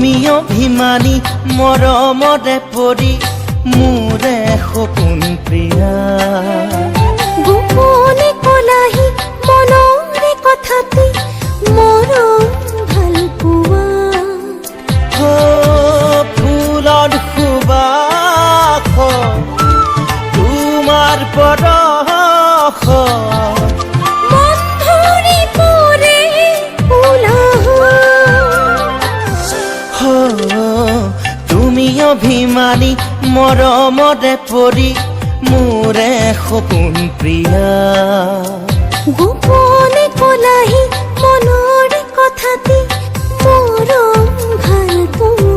তুমি অভিমানী মৰমৰে পৰি মোৰে সপোন প্ৰিয়া গোপনে কলাহি মনৰে কথাটি মৰম ভাল পোৱা ফুলৰ সুবাস তোমাৰ পৰশ মন ভৰি পৰে উলাহ তুমি অভিমানী মৰমৰে পৰি মোৰে সপোন প্ৰিয়া গোপনে কলাহি মনৰে কথাটি মৰম ভাল পোৱা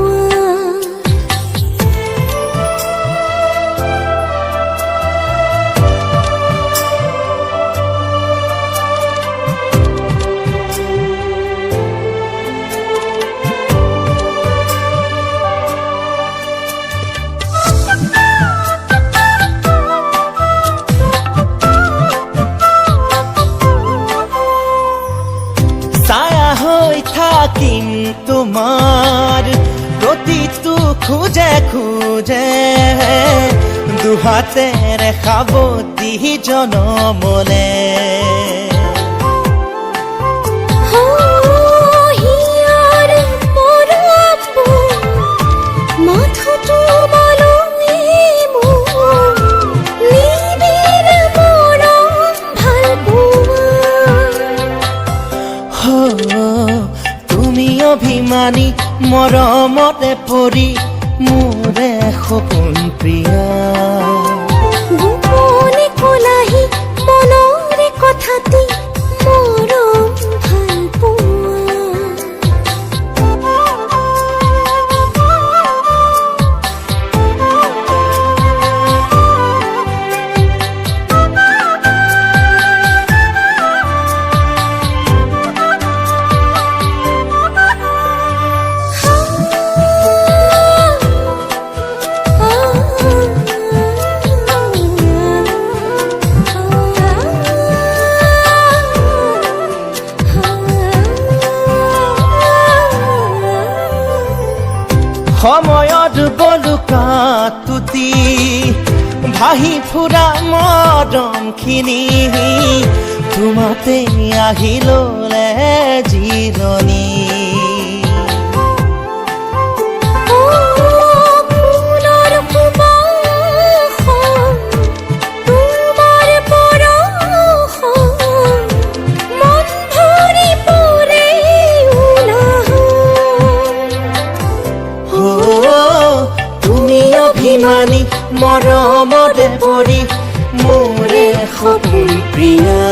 ছায়া হৈ থাকিম তোমাৰ প্ৰতিটো খোজে খোজে দুহাতেৰে সাৱটি জনমলে হিয়াৰ পৰমবোৰ মাথোঁটো মলমে মোৰ নিবিড় মৰম ভাল পোৱা তুমি অভিমানী মৰমতে পৰি মোৰে সপোন প্ৰিয়া গোপনে কলাহি মনৰে কথাটি মৰম ভাল সময়ত বলুকা তুতি ভাহি ফুৰা মৰমখিনি তোমাতে আহি ল'লে জিৰণি ফুলৰ সুবাস তোমাৰ পৰশ মন ভৰি পৰে উলাহ তুমি অভিমানী মৰমতে পৰি মোৰে সপোন প্ৰিয়া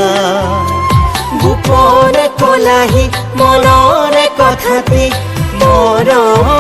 গোপনে কলাহি মনৰে কথাটি মৰম